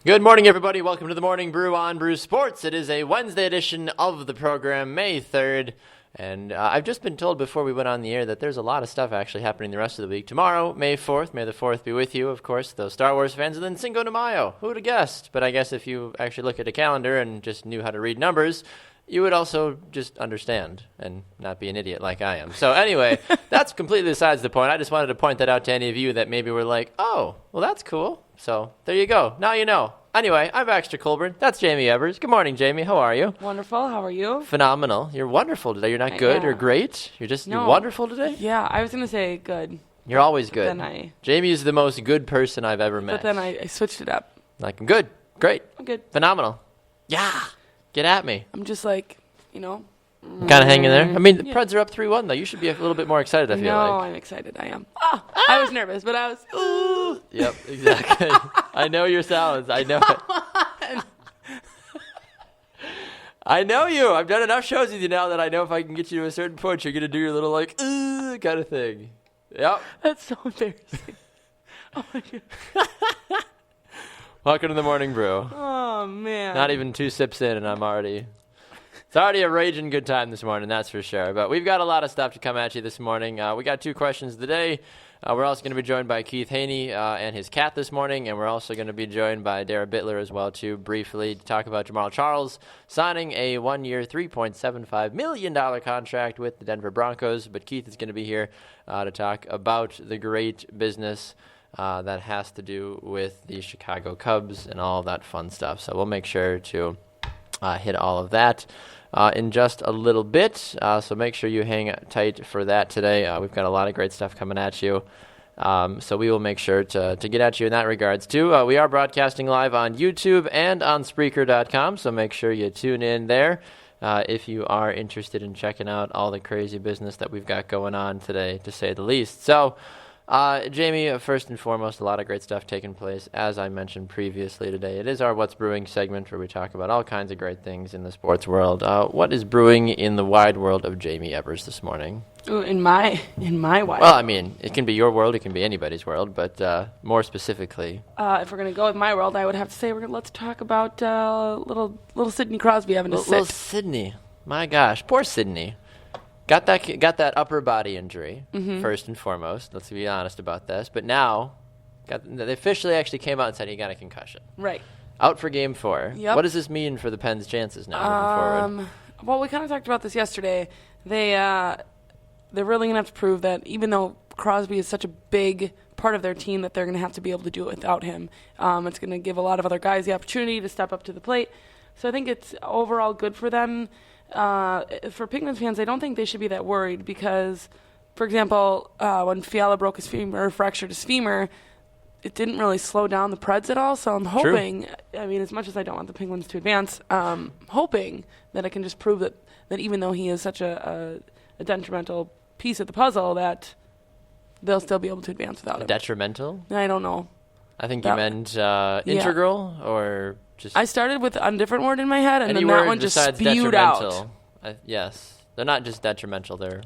Good morning, everybody. Welcome to the Morning Brew on Brew Sports. It is a Wednesday edition of the program, May 3rd. And I've just been told before we went on the air that there's a lot of stuff actually happening the rest of the week. Tomorrow, May 4th, may the 4th be with you, of course, those Star Wars fans. And then Cinco de Mayo. Who would have guessed? But I guess if you actually look at a calendar and just knew how to read numbers, you would also just understand and not be an idiot like I am. So anyway, that's completely besides the point. I just wanted to point that out to any of you that maybe were like, oh, well, that's cool. So there you go. Now you know. Anyway, I'm Baxter Colburn. That's Jaymee Evers. Good morning, Jaymee. How are you? Wonderful. How are you? Phenomenal. You're wonderful today. You're not good or great. You're just you're wonderful today? Yeah, I was going to say good. You're always good. Then Jaymee is the most good person I've ever met. But then I switched it up. Like, I'm good. Great. I'm good. Phenomenal. Yeah. Get at me. I'm just like, you know. Kind of hanging there. I mean, the Preds are up 3-1, though. You should be a little bit more excited, I feel like. No, I'm excited. I am. I was nervous, but I was, ooh. Yep, exactly. I know your sounds. I know it. I know you. I've done enough shows with you now that I know if I can get you to a certain point, you're going to do your little, like, kind of thing. Yep. That's so embarrassing. Oh, my God. Welcome to the Morning Brew. Oh, man. Not even 2 sips in, and I'm already... It's already a raging good time this morning, that's for sure. But we've got a lot of stuff to come at you this morning. We got 2 questions today. We're also going to be joined by Keith Haney and his cat this morning, and we're also going to be joined by Dara Bittler as well, too, briefly to talk about Jamal Charles signing a 1-year, $3.75 million contract with the Denver Broncos. But Keith is going to be here to talk about the great business that has to do with the Chicago Cubs and all that fun stuff. So we'll make sure to hit all of that in just a little bit, so make sure you hang tight for that today. We've got a lot of great stuff coming at you, so we will make sure to get at you in that regards too. We are broadcasting live on YouTube and on Spreaker.com, so make sure you tune in there if you are interested in checking out all the crazy business that we've got going on today, to say the least. So Jaymee, first and foremost, a lot of great stuff taking place, as I mentioned previously today. It is our What's Brewing segment where we talk about all kinds of great things in the sports world. What is brewing in the wide world of Jaymee Evers this morning? Ooh, in my wide. Well, I mean, it can be your world, it can be anybody's world, but more specifically. If we're going to go with my world, I would have to say let's talk about little Sidney Crosby having to sit. Little Sidney. My gosh, poor Sidney. Got that upper body injury, first and foremost. Let's be honest about this. But now, they officially actually came out and said he got a concussion. Right. Out for Game 4. Yep. What does this mean for the Pens' chances now moving forward? Well, we kind of talked about this yesterday. They're really going to have to prove that even though Crosby is such a big part of their team, that they're going to have to be able to do it without him. It's going to give a lot of other guys the opportunity to step up to the plate. So I think it's overall good for them. For Penguins fans, I don't think they should be that worried because, for example, when Fiala broke his femur, fractured his femur, it didn't really slow down the Preds at all. So I'm hoping, I mean, as much as I don't want the Penguins to advance, hoping that I can just prove that even though he is such a detrimental piece of the puzzle, that they'll still be able to advance without him. Detrimental? I don't know. I think you meant integral or... I started with a different word in my head, and then that one just spewed out. Yes. They're not just detrimental, they're...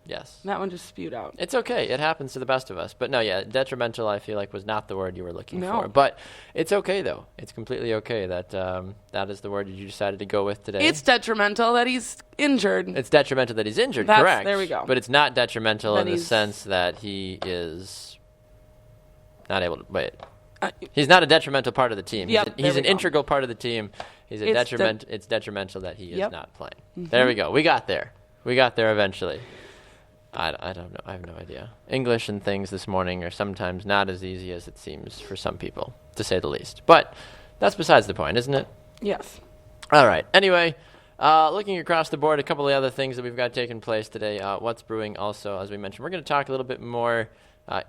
Yes. That one just spewed out. It's okay. It happens to the best of us. But no, yeah, detrimental, I feel like, was not the word you were looking for. But it's okay, though. It's completely okay that that is the word you decided to go with today. It's detrimental that he's injured. It's detrimental that he's injured, correct. There we go. But it's not detrimental in the sense that he is not able to... Wait. He's not a detrimental part of the team. He's an integral part of the team. It's detrimental that he is not playing. Mm-hmm. There we go. We got there. We got there eventually. I don't know. I have no idea. English and things this morning are sometimes not as easy as it seems for some people, to say the least. But that's besides the point, isn't it? Yes. All right. Anyway, looking across the board, a couple of the other things that we've got taking place today. What's brewing also, as we mentioned. We're going to talk a little bit more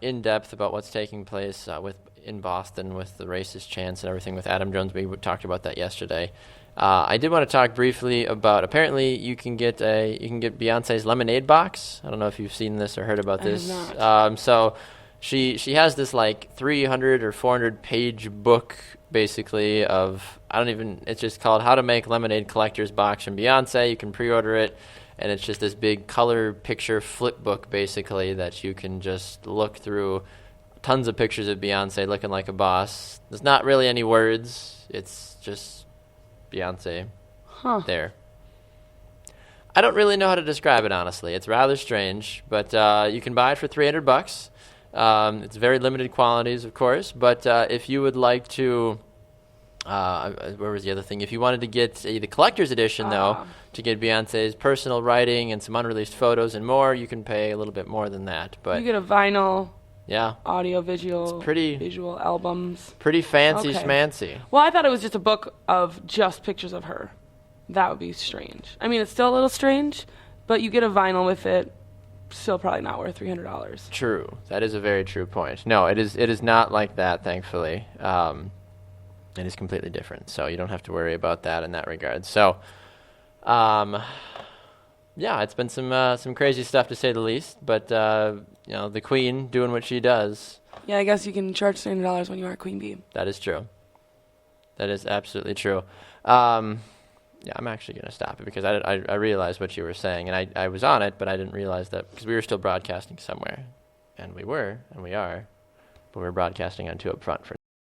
in depth about what's taking place in Boston with the racist chants and everything with Adam Jones. We talked about that yesterday. I did want to talk briefly about, apparently you can get Beyonce's lemonade box. I don't know if you've seen this or heard about this. I have not. So she has this like 300 or 400 page book basically of, it's just called How to Make Lemonade Collector's Box from Beyonce. You can pre-order it. And it's just this big color picture flip book basically that you can just look through tons of pictures of Beyonce looking like a boss. There's not really any words. It's just Beyonce there. I don't really know how to describe it, honestly. It's rather strange, but you can buy it for $300. It's very limited quantities, of course, but if you would like to, where was the other thing? If you wanted to get the collector's edition, though, to get Beyonce's personal writing and some unreleased photos and more, you can pay a little bit more than that. But you get a vinyl, yeah, audio, visual, pretty, visual albums. Pretty fancy schmancy. Well, I thought it was just a book of just pictures of her. That would be strange. I mean, it's still a little strange, but you get a vinyl with it. Still probably not worth $300. True. That is a very true point. No, it is not like that, thankfully. It is completely different, so you don't have to worry about that in that regard. So, yeah, it's been some crazy stuff to say the least, but the Queen doing what she does. Yeah, I guess you can charge $300 when you are Queen Bee. That is true. That is absolutely true. Yeah, I'm actually going to stop it because I realized what you were saying, and I was on it, but I didn't realize that because we were still broadcasting somewhere, and we were, and we are, but we're broadcasting on 2 Up Front for